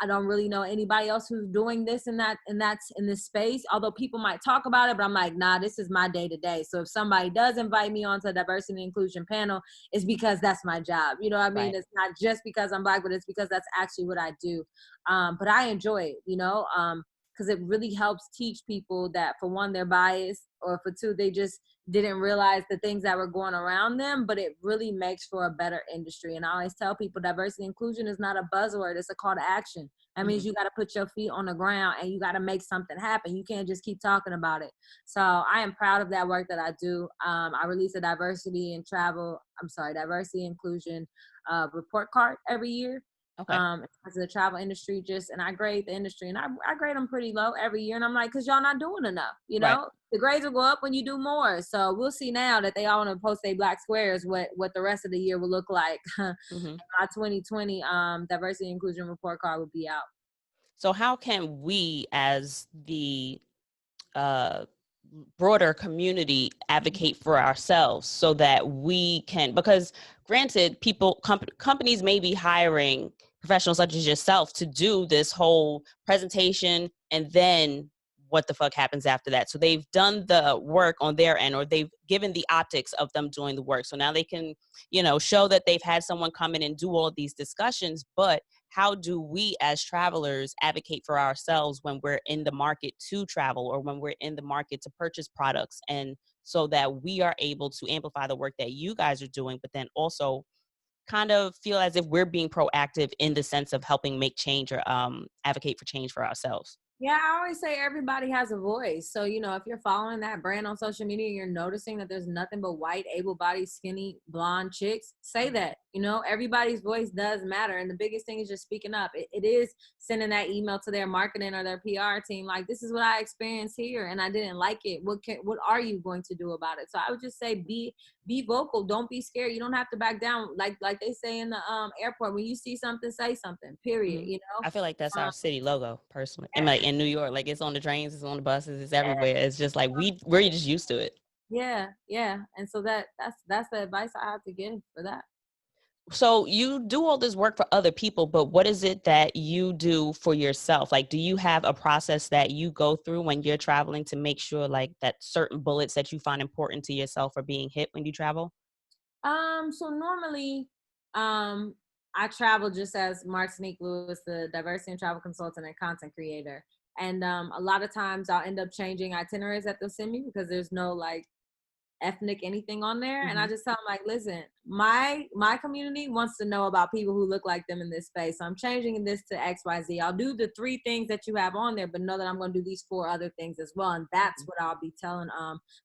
I don't really know anybody else who's doing this and that's in this space. Although people might talk about it, but I'm like, nah, this is my day to day. So if somebody does invite me onto a diversity and inclusion panel, it's because that's my job. You know what I mean? Right. It's not just because I'm Black, but it's because that's actually what I do. But I enjoy it, you know, because it really helps teach people that, for one, they're biased, or for two, they just didn't realize the things that were going around them. But it really makes for a better industry. And I always tell people, diversity and inclusion is not a buzzword, it's a call to action. That means Mm-hmm. you got to put your feet on the ground and you got to make something happen. You can't just keep talking about it. So I am proud of that work that I do. I release a diversity inclusion report card every year. Okay. As the travel industry, and I grade the industry, and I grade them pretty low every year. And I'm like, cause y'all not doing enough, you Right. know, the grades will go up when you do more. So we'll see now that they all want to post their Black squares, what the rest of the year will look like. Mm-hmm. My 2020 diversity inclusion report card will be out. So how can we, as the uh, broader community, advocate for ourselves, so that we can, because granted, companies may be hiring professionals such as yourself to do this whole presentation, and then what the fuck happens after that? So they've done the work on their end, or they've given the optics of them doing the work. So now they can, show that they've had someone come in and do all of these discussions. But how do we as travelers advocate for ourselves when we're in the market to travel, or when we're in the market to purchase products, and so that we are able to amplify the work that you guys are doing, but then also kind of feel as if we're being proactive in the sense of helping make change, or advocate for change for ourselves? Yeah, I always say everybody has a voice. So, you know, if you're following that brand on social media and you're noticing that there's nothing but white, able-bodied, skinny, blonde chicks, say that. You know, everybody's voice does matter. And the biggest thing is just speaking up. It is sending that email to their marketing or their PR team, like, this is what I experienced here and I didn't like it. What are you going to do about it? So I would just say be vocal. Don't be scared. You don't have to back down. Like they say in the airport, when you see something, say something, period, Hmm. you know? I feel like that's our Um, city logo, personally. And like in New York, like it's on the trains, it's on the buses, it's everywhere. It's just like we're just used to it. yeah. And so that's the advice I have to give for that. So you do all this work for other people, but what is it that you do for yourself? Like, do you have a process that you go through when you're traveling to make sure like that certain bullets that you find important to yourself are being hit when you travel? So normally, um, I travel just as Martinique Lewis, the diversity and travel consultant and content creator. And a lot of times I'll end up changing itineraries that they'll send me because there's no like ethnic anything on there. And I Hmm. just tell them, like, listen, my community wants to know about people who look like them in this space, so I'm changing this to XYZ. I'll do the 3 things that you have on there, but know that I'm going to do these 4 other things as well, and that's what I'll be telling,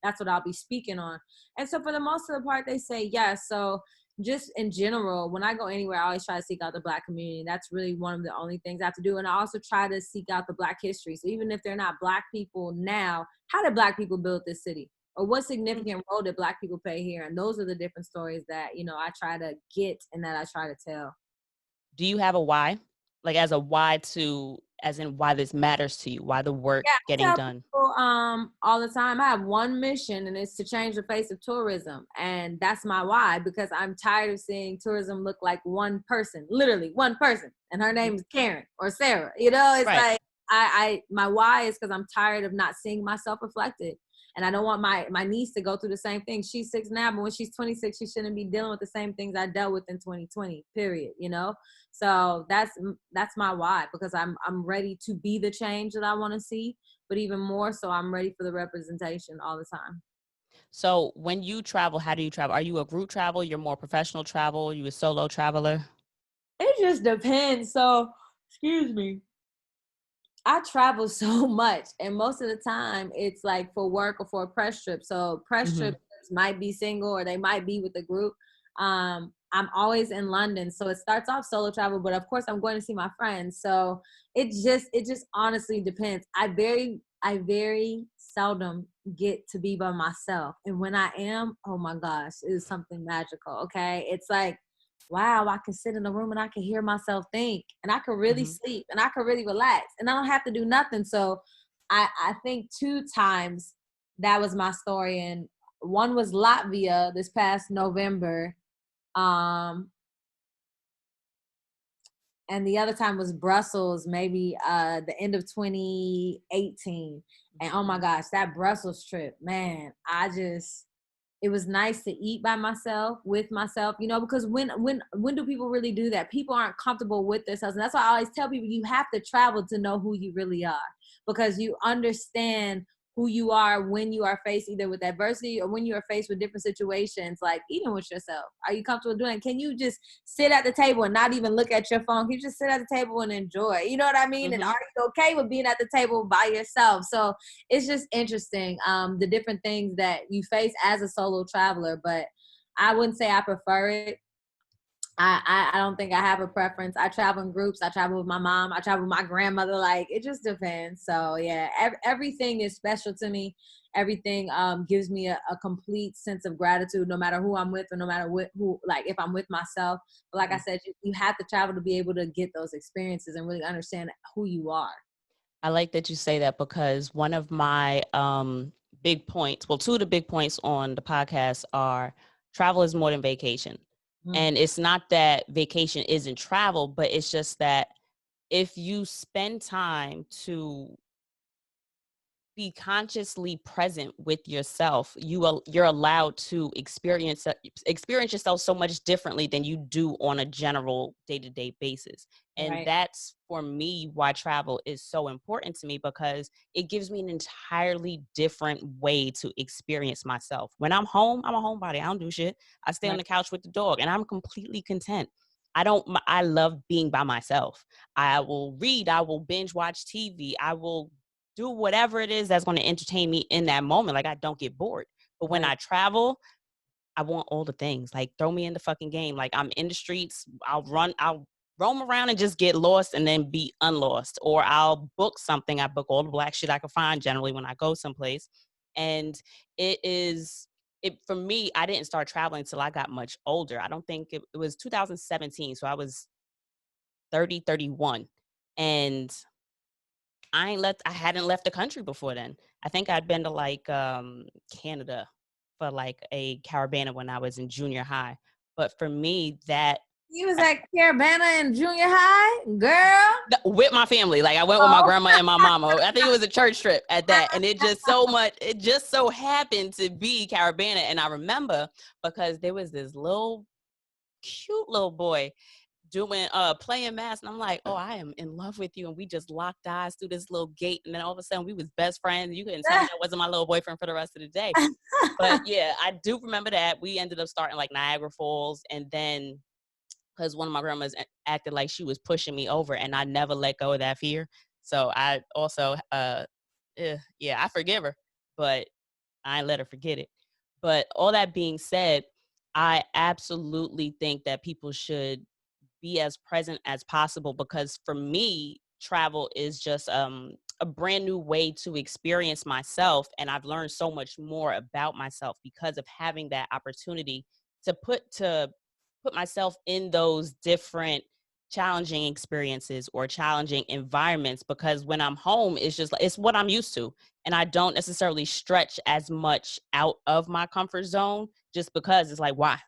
that's what I'll be speaking on. And so for the most of the part they say yes. So just in general, when I go anywhere, I always try to seek out the Black community. That's really one of the only things I have to do. And I also try to seek out the Black history. So even if they're not Black people now, how did Black people build this city? or what significant role did Black people play here? And those are the different stories that, you know, I try to get and that I try to tell. Do you have a why? Like as a why as in why this matters to you, why the work Yeah, I getting tell done? people all the time, I have one mission, and it's to change the face of tourism. And that's my why, because I'm tired of seeing tourism look like one person, literally one person, and her name is Karen or Sarah. You know, it's Right. like I my why is because I'm tired of not seeing myself reflected. And I don't want my niece to go through the same thing. She's 6 now, but when she's 26, she shouldn't be dealing with the same things I dealt with in 2020, period, you know? So that's my why, because I'm ready to be the change that I want to see, but even more so, I'm ready for the representation all the time. So when you travel, how do you travel? Are you a group travel? You're more professional travel? Are you a solo traveler? It just depends. So, excuse me. I travel so much, and most of the time it's like for work or for a press trip. So press Mm-hmm. trips might be single or they might be with a group. I'm always in London, so it starts off solo travel, but of course I'm going to see my friends. So it just honestly depends. I very seldom get to be by myself, and when I am, oh my gosh, it is something magical. Okay, it's like, wow, I can sit in a room and I can hear myself think, and I can really Mm-hmm. sleep and I can really relax and I don't have to do nothing. So I think 2 times that was my story. And one was Latvia this past November. Um, and the other time was Brussels, maybe the end of 2018. And oh my gosh, that Brussels trip, man, it was nice to eat by myself, with myself, you know, because when do people really do that? People aren't comfortable with themselves. And that's why I always tell people, you have to travel to know who you really are, because you understand who you are when you are faced either with adversity or when you are faced with different situations, like eating with yourself. Are you comfortable doing it? Can you just sit at the table and not even look at your phone? Can you just sit at the table and enjoy? You know what I mean? And Mm-hmm. are you okay with being at the table by yourself? So it's just interesting, the different things that you face as a solo traveler. But I wouldn't say I prefer it. I don't think I have a preference. I travel in groups. I travel with my mom. I travel with my grandmother. Like, it just depends. So yeah, everything is special to me. Everything gives me a complete sense of gratitude, no matter who I'm with or no matter who, like if I'm with myself. But like I said, you have to travel to be able to get those experiences and really understand who you are. I like that you say that, because one of my big points, well, two of the big points on the podcast are travel is more than vacation. Mm, And it's not that vacation isn't travel, but it's just that if you spend time to be consciously present with yourself, you're allowed to experience yourself so much differently than you do on a general day-to-day basis. And right, that's, for me, why travel is so important to me, because it gives me an entirely different way to experience myself. When I'm home, I'm a homebody. I don't do shit. I stay on right, the couch with the dog and I'm completely content. I love being by myself. I will read, I will binge watch TV, I will do whatever it is that's going to entertain me in that moment. Like, I don't get bored. But when right, I travel, I want all the things. Like, throw me in the fucking game. Like, I'm in the streets. I'll roam around and just get lost and then be unlost. Or I'll book something. I book all the Black shit I can find generally when I go someplace. And for me, I didn't start traveling until I got much older. I don't think it was 2017. So I was 30, 31. And I hadn't left the country before then. I think I'd been to like Canada for like a Carabana when I was in junior high. But for me, that you was at Carabana in junior high, girl. with my family, like I went with my Oh. grandma and my mama. I think it was a church trip at that. And it just so happened to be Carabana. And I remember because there was this cute little boy doing playing mass, and I'm like, oh, I am in love with you, and we just locked eyes through this little gate, and then all of a sudden we was best friends. You couldn't tell me that wasn't my little boyfriend for the rest of the day. But yeah, I do remember that we ended up starting like Niagara Falls, and then because one of my grandmas acted like she was pushing me over, and I never let go of that fear. So I also yeah, I forgive her, but I ain't let her forget it. But all that being said, I absolutely think that people should be as present as possible, because for me, travel is just a brand new way to experience myself. And I've learned so much more about myself because of having that opportunity to put myself in those different challenging experiences or challenging environments, because when I'm home, it's just like, it's what I'm used to. And I don't necessarily stretch as much out of my comfort zone, just because it's like, why?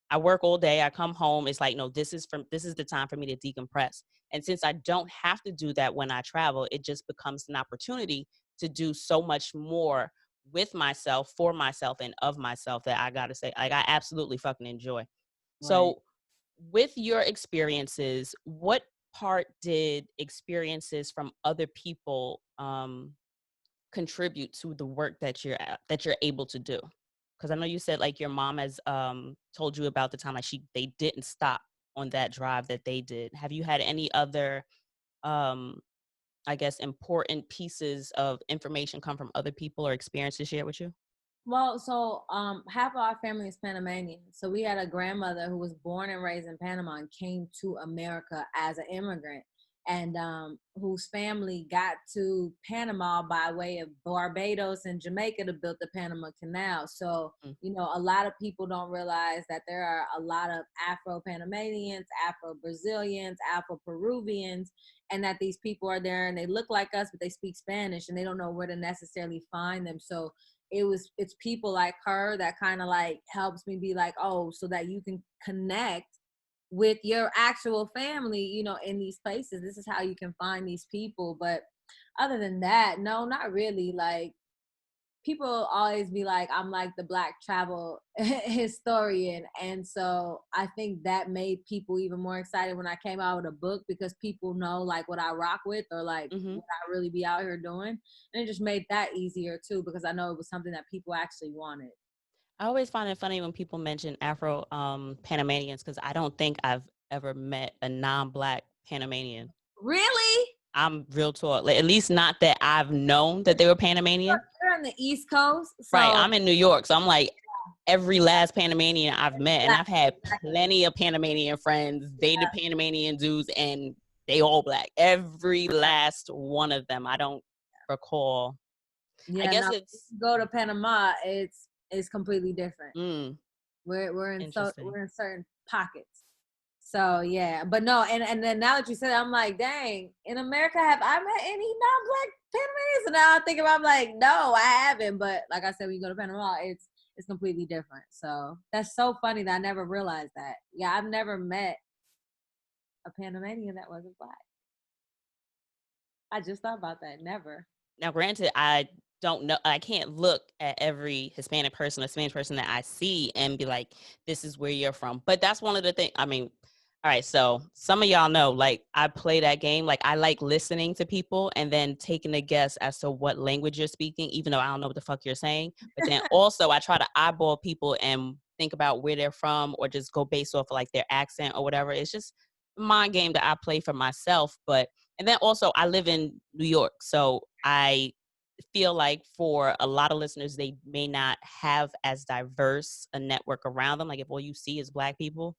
I work all day. I come home. It's like, no, this is the time for me to decompress. And since I don't have to do that when I travel, it just becomes an opportunity to do so much more with myself, for myself, and of myself, that I gotta say, like, I absolutely fucking enjoy. Right. So, with your experiences, what part did experiences from other people contribute to the work that you're able to do? Because I know you said like your mom has told you about the time like they didn't stop on that drive that they did. Have you had any other um I guess important pieces of information come from other people or experiences shared with you? Well, so half of our family is Panamanian. So we had a grandmother who was born and raised in Panama and came to America as an immigrant, and whose family got to Panama by way of Barbados and Jamaica to build the Panama Canal. So, Mm, a lot of people don't realize that there are a lot of Afro Panamanians, Afro Brazilians, Afro Peruvians, and that these people are there and they look like us, but they speak Spanish and they don't know where to necessarily find them. So it's people like her that kind of like helps me be like, oh, so that you can connect with your actual family, in these places. This is how you can find these people. But other than that, no, not really. Like, people always be like, I'm like the Black travel historian. And so I think that made people even more excited when I came out with a book, because people know like what I rock with, or like mhm. what I really be out here doing. And it just made that easier too, because I know it was something that people actually wanted. I always find it funny when people mention Afro Panamanians, because I don't think I've ever met a non-black Panamanian. Really? I'm real talk. Like, at least not that I've known that they were Panamanian. You're on the East Coast. Right. So I'm in New York. So I'm like, every last Panamanian I've met, and I've had exactly. plenty of Panamanian friends, dated Panamanian dudes, and they all black. Every last one of them. I don't recall. I Yeah, guess now if it's you go to Panama, it's completely different. mm, We're in interesting. we're in certain pockets. So yeah, but no, and then now that you said it, I'm like, dang, in America, have I met any non-black Panamanians? And now I think about, I'm like, no, I haven't. But like I said, when you go to Panama, it's completely different. So that's so funny that I never realized that. Yeah, I've never met a Panamanian that wasn't black. I just thought about that. Never. Now, granted, I don't know. I can't look at every Hispanic person or Spanish person that I see and be like, this is where you're from. But that's one of the things. I mean, all right. So some of y'all know, like, I play that game. Like, I like listening to people and then taking a guess as to what language you're speaking, even though I don't know what the fuck you're saying. But then also, I try to eyeball people and think about where they're from, or just go based off of like their accent or whatever. It's just a mind game that I play for myself. But and then also, I live in New York, so I feel like for a lot of listeners, they may not have as diverse a network around them. Like, if all you see is Black people,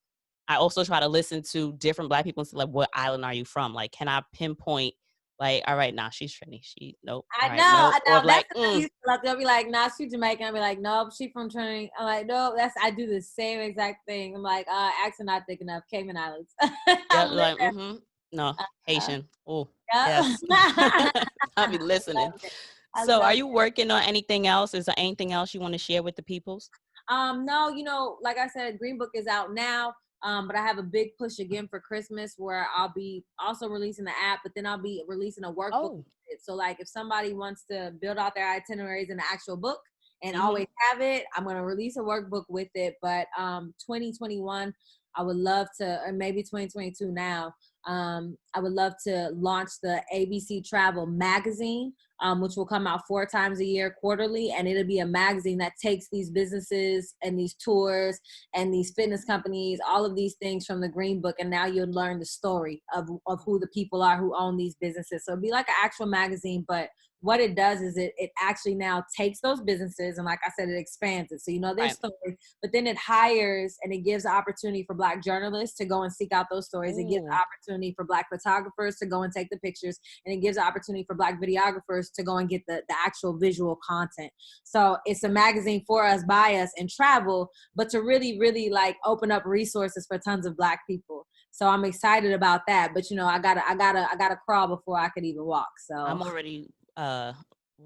I also try to listen to different Black people and say, like, what island are you from? Like, can I pinpoint, like, all right, nah, she's Trini. Nope. All I right, know, nope. I Or know. That's like, the thing. They'll be like, "Nah, she Jamaican." I'll be like, "Nope, she from Trinity." I'm like, "No, that's." I do the same exact thing. I'm like, accent not thick enough. Cayman Islands. yeah, I'm like, literally, no, uh, Haitian. Oh, yeah. yes. I'll be listening. Love it. I So, love are you working on anything else? Is there anything else you want to share with the peoples? No, like I said, Green Book is out now. But I have a big push again for Christmas, where I'll be also releasing the app, but then I'll be releasing a workbook Oh, with it. So like, if somebody wants to build out their itineraries in the actual book and mm-hmm. always have it, I'm gonna release a workbook with it. But 2021, I would love to, or maybe 2022 now, I would love to launch the ABC Travel magazine. which will come out 4 times a year quarterly. And it'll be a magazine that takes these businesses and these tours and these fitness companies, all of these things from the Green Book. And now you'll learn the story of who the people are who own these businesses. So it'll be like an actual magazine, but what it does is it actually now takes those businesses and, like I said, it expands it. So you know their story, but then it hires and it gives opportunity for Black journalists to go and seek out those stories. It gives opportunity for Black photographers to go and take the pictures, and it gives opportunity for Black videographers to go and get the actual visual content. So it's a magazine for us, by us, and travel, but to really, really like open up resources for tons of Black people. So I'm excited about that. But you know, I gotta crawl before I could even walk. So I'm already how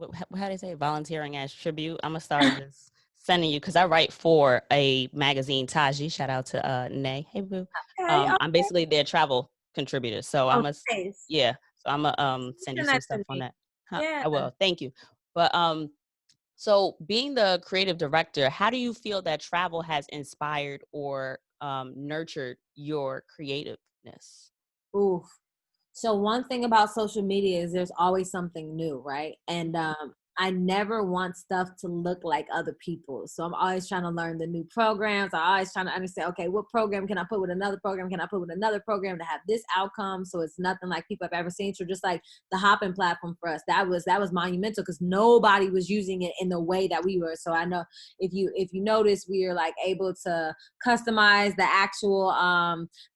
do they say, volunteering as tribute. I'm gonna start just sending you, because I write for a magazine, Taji. Shout out to Nay. Hey boo. okay. I'm basically their travel contributor. So Oh, I'm a nice. yeah. So I'm gonna send you Send some that stuff to on me. that. Huh, Yeah. I will. Thank you. But so being the creative director, how do you feel that travel has inspired or nurtured your creativeness? Oof. So one thing about social media is there's always something new, right? And I never want stuff to look like other people's. So I'm always trying to learn the new programs. I always trying to understand, okay, what program can I put with another program? Can I put with another program to have this outcome? So it's nothing like people have ever seen. So just like the Hopping platform for us, that was monumental because nobody was using it in the way that we were. So I know if you notice, we are like able to customize the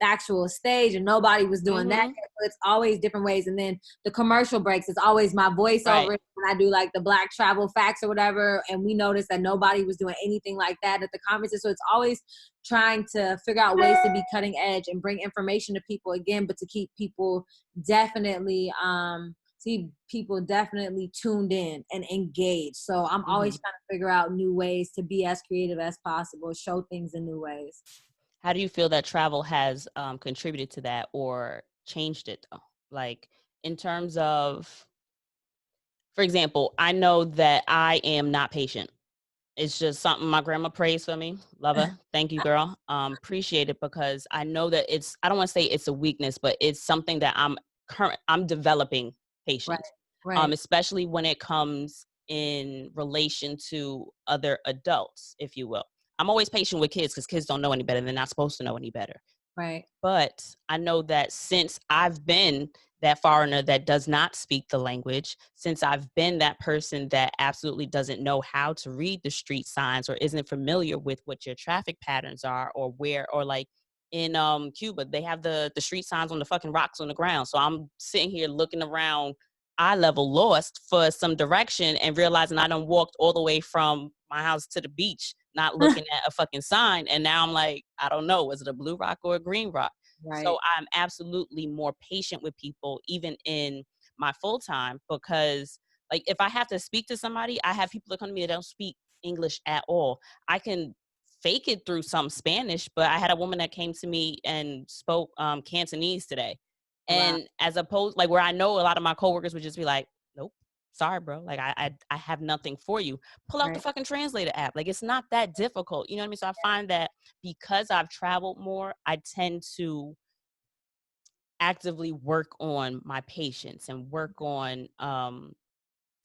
actual stage, and nobody was doing that. So it's always different ways. And then the commercial breaks, it's always my voiceover Right. when I do like the Black travel facts or whatever. And we noticed that nobody was doing anything like that at the conferences. So it's always trying to figure out ways to be cutting edge and bring information to people again, but to keep people definitely tuned in and engaged. So I'm always trying to figure out new ways to be as creative as possible, show things in new ways. How do you feel that travel has contributed to that or changed it though? Like in terms of, for example, I know that I am not patient. It's just something my grandma prays for me. Love her. Thank you, girl. Appreciate it, because I know that I don't want to say it's a weakness, but it's something that I'm developing Right, patience. right, Especially when it comes in relation to other adults, if you will. I'm always patient with kids because kids don't know any better. They're not supposed to know any better. right, But I know that since I've been that foreigner that does not speak the language, since I've been that person that absolutely doesn't know how to read the street signs or isn't familiar with what your traffic patterns are, or where, or like in Cuba, they have the street signs on the fucking rocks on the ground. So I'm sitting here looking around, eye level lost for some direction, and realizing I done walked all the way from my house to the beach, not looking at a fucking sign. And now I'm like, I don't know, was it a blue rock or a green rock? So right. I'm absolutely more patient with people, even in my full time, because like if I have to speak to somebody, I have people that come to me that don't speak English at all. I can fake it through some Spanish, but I had a woman that came to me and spoke Cantonese today. Wow, And as opposed, like where I know a lot of my coworkers would just be like, nope, sorry, bro. Like I have nothing for you. Pull out the right. fucking translator app. Like it's not that difficult. You know what I mean? So I find that because I've traveled more, I tend to actively work on my patience and work on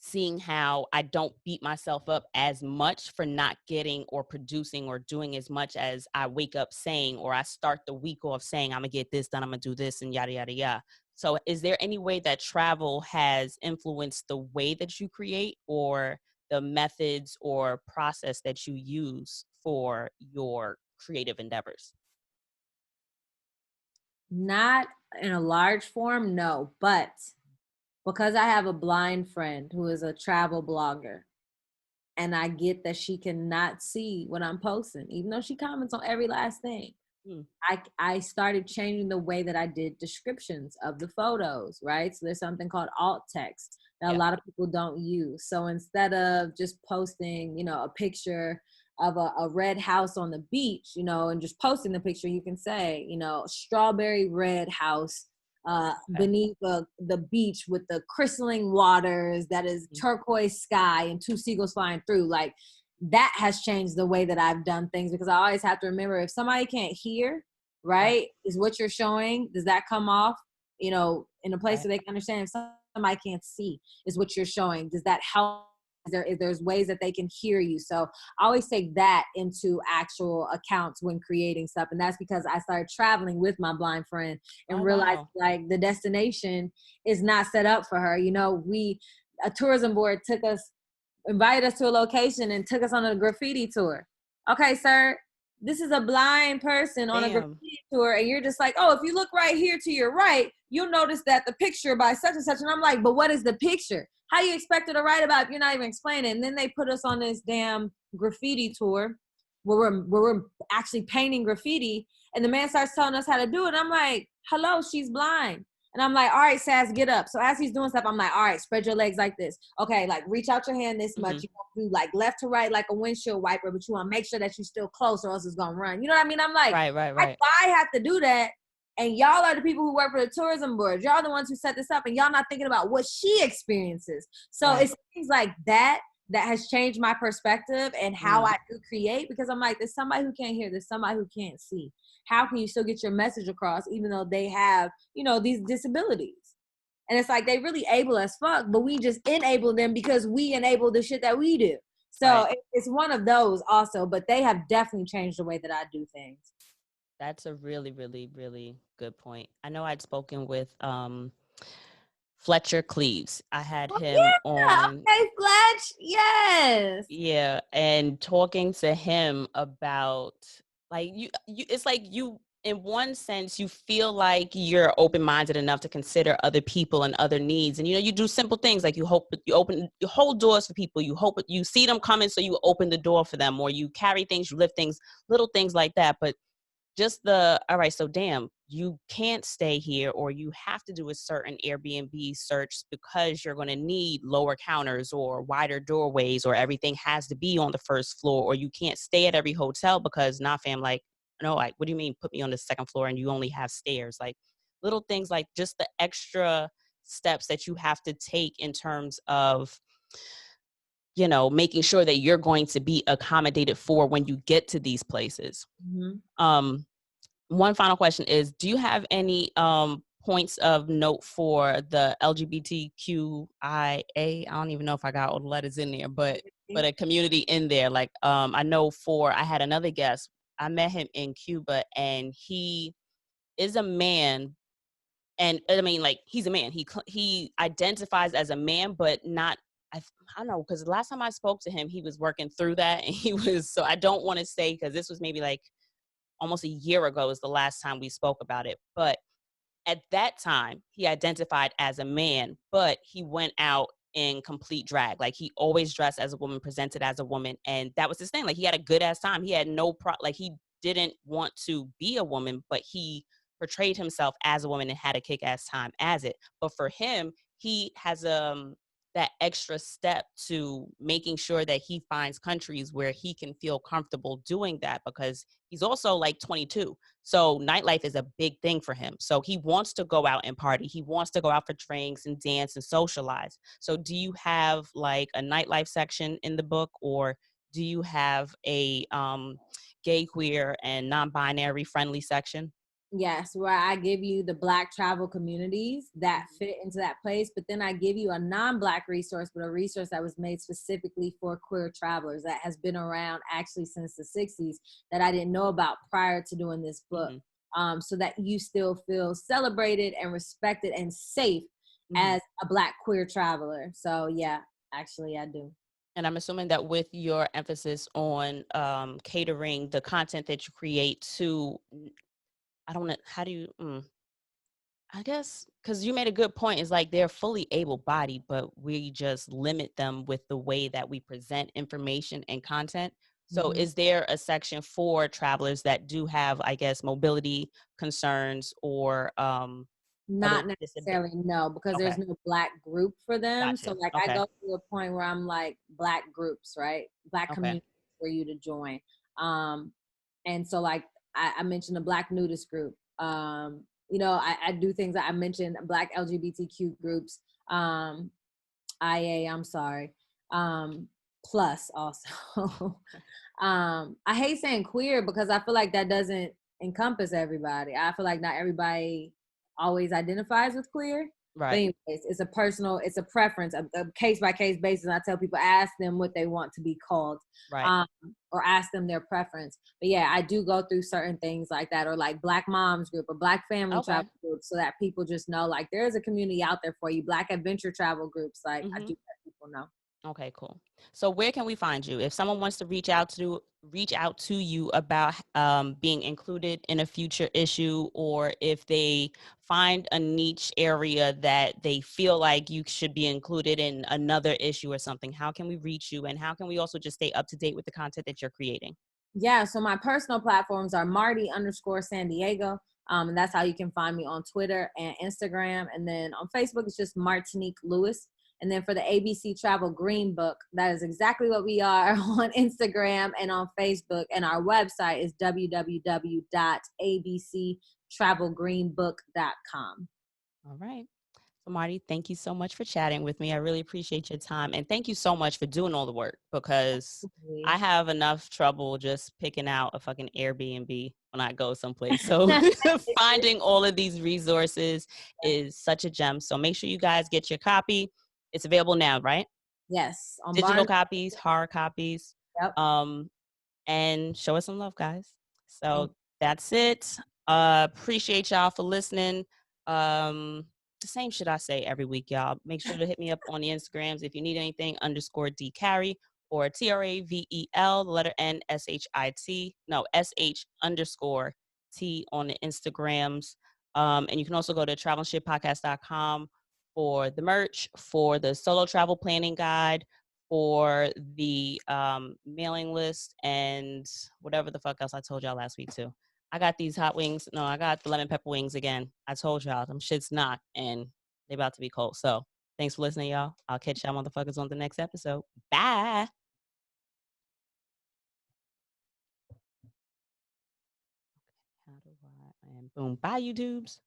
seeing how I don't beat myself up as much for not getting or producing or doing as much as I wake up saying, or I start the week off saying, I'm gonna get this done, I'm gonna do this, and yada, yada, yada. So is there any way that travel has influenced the way that you create, or the methods or process that you use for your creative endeavors? Not in a large form, no, but because I have a blind friend who is a travel blogger, and I get that she cannot see what I'm posting, even though she comments on every last thing. Hmm. I started changing the way that I did descriptions of the photos, right? So there's something called alt text that a Yeah. lot of people don't use. So instead of just posting, a picture of a red house on the beach, and just posting the picture, you can say, strawberry red house Okay. beneath the beach with the crystalline waters that is Mhm. turquoise sky and two seagulls flying through. Like that has changed the way that I've done things, because I always have to remember, if somebody can't hear, Right. right, is what you're showing, does that come off, in a place Right. that they can understand? If somebody can't see is what you're showing. Does that help? There's ways that they can hear you. So I always take that into actual accounts when creating stuff. And that's because I started traveling with my blind friend and Oh, realized wow. like the destination is not set up for her. You know, a tourism board invited us to a location and took us on a graffiti tour. Okay, sir, this is a blind person on a Damn. graffiti tour, and you're just like, oh, if you look right here to your right, you'll notice that the picture by such and such. And I'm like, but what is the picture? How you expect her to write about if you're not even explaining? And then they put us on this damn graffiti tour where we're actually painting graffiti, and the man starts telling us how to do it. I'm like, hello, she's blind. And I'm like, all right, Sass, get up. So as he's doing stuff, I'm like, all right, spread your legs like this. Okay, like reach out your hand this much. Mm-hmm. You want to do like left to right like a windshield wiper, but you want to make sure that you're still close or else it's going to run. You know what I mean? I'm like, Right. I have to do that. And y'all are the people who work for the tourism board. Y'all the ones who set this up, and y'all not thinking about what she experiences. So Right. it's things like that has changed my perspective and how I do create, because I'm like, there's somebody who can't hear, there's somebody who can't see. How can you still get your message across even though they have, you know, these disabilities? And it's like they really able as fuck, but we just enable them because we enable the shit that we do. So Right. it's one of those also, but they have definitely changed the way that I do things. That's a really, really, really good point. I know I'd spoken with Fletcher Cleaves. I had Oh, him yeah. on, Okay, Fletch. Yes. yeah, and talking to him about like you it's like you in one sense you feel like you're open-minded enough to consider other people and other needs, and you do simple things like you hold doors for people, you hope you see them coming so you open the door for them, or you carry things, you lift things, little things like that. But just all right, so damn, you can't stay here, or you have to do a certain Airbnb search because you're going to need lower counters or wider doorways, or everything has to be on the first floor, or you can't stay at every hotel because fam, like, no, like, what do you mean put me on the second floor and you only have stairs? Like little things like just the extra steps that you have to take in terms of, making sure that you're going to be accommodated for when you get to these places. Mm-hmm. One final question is, do you have any points of note for the LGBTQIA? I don't even know if I got all the letters in there, but for the community in there. Like, I know I had another guest. I met him in Cuba, and he is a man. And I mean, like, he's a man. He identifies as a man, but not. I don't know, because the last time I spoke to him, he was working through that, and he was. So I don't want to say, because this was maybe like almost a year ago is the last time we spoke about it. But at that time, he identified as a man, but he went out in complete drag. Like, he always dressed as a woman, presented as a woman. And that was his thing. Like, he had a good ass time. He had like, he didn't want to be a woman, but he portrayed himself as a woman and had a kick ass time as it. But for him, he has that extra step to making sure that he finds countries where he can feel comfortable doing that, because he's also like 22. So nightlife is a big thing for him. So he wants to go out and party. He wants to go out for drinks and dance and socialize. So do you have like a nightlife section in the book, or do you have a gay, queer, and non-binary friendly section? Yes, where I give you the Black travel communities that fit into that place, but then I give you a non-Black resource, but a resource that was made specifically for queer travelers that has been around actually since the 60s that I didn't know about prior to doing this book. Mm-hmm. So that you still feel celebrated and respected and safe Mm-hmm. as a Black queer traveler. So yeah, actually I do. And I'm assuming that with your emphasis on catering the content that you create to, I don't know, how do you, I guess, because you made a good point. Is like they're fully able-bodied, but we just limit them with the way that we present information and content. So Mm-hmm. is there a section for travelers that do have, I guess, mobility concerns or other Not disabilities? necessarily, no, because there's Okay, no Black group for them. So gotcha. like I Okay, go to a point where I'm like Black groups, right? Black okay. communities for you to join. Um, and so like I mentioned the Black nudist group. I do things that I mentioned Black LGBTQ groups. IA, I'm sorry. Plus also. I hate saying queer because I feel like that doesn't encompass everybody. I feel like not everybody always identifies with queer. But Right. anyways, it's a preference, a case by case basis. I tell people, ask them what they want to be called, Right. um, or ask them their preference. But yeah, I do go through certain things like that, or like Black Moms Group or Black Family Okay. Travel Group, so that people just know like there is a community out there for you. Black Adventure Travel Groups, like I do Mhm. let people know. Okay, cool. So where can we find you? If someone wants to reach out to you about being included in a future issue, or if they find a niche area that they feel like you should be included in another issue or something, how can we reach you, and how can we also just stay up to date with the content that you're creating? Yeah, so my personal platforms are Marty_San Diego. And that's how you can find me on Twitter and Instagram. And then on Facebook, it's just Martinique Lewis. And then for the ABC Travel Green Book, that is exactly what we are on Instagram and on Facebook. And our website is www.abctravelgreenbook.com. All right. So, Marty, thank you so much for chatting with me. I really appreciate your time. And thank you so much for doing all the work, because I have enough trouble just picking out a fucking Airbnb when I go someplace. So, finding all of these resources is such a gem. So, make sure you guys get your copy. It's available now, right? Yes, on Digital Barnes. copies, hard copies. Yep. Um, and show us some love, guys. Thank So that's it. Appreciate y'all for listening. The same shit I say every week, y'all. Make sure to hit me up on the Instagrams if you need anything, _ D Carey or TRAVEL, the letter NSHIT, no, SH_T on the Instagrams. And you can also go to travelshitpodcast.com for the merch, for the solo travel planning guide, for the mailing list, and whatever the fuck else I told y'all last week too. I got these hot wings. No, I got the lemon pepper wings again. I told y'all them shit's not, and they about to be cold. So thanks for listening, y'all. I'll catch y'all motherfuckers on the next episode. Bye. How do I? And boom. Bye, YouTubes.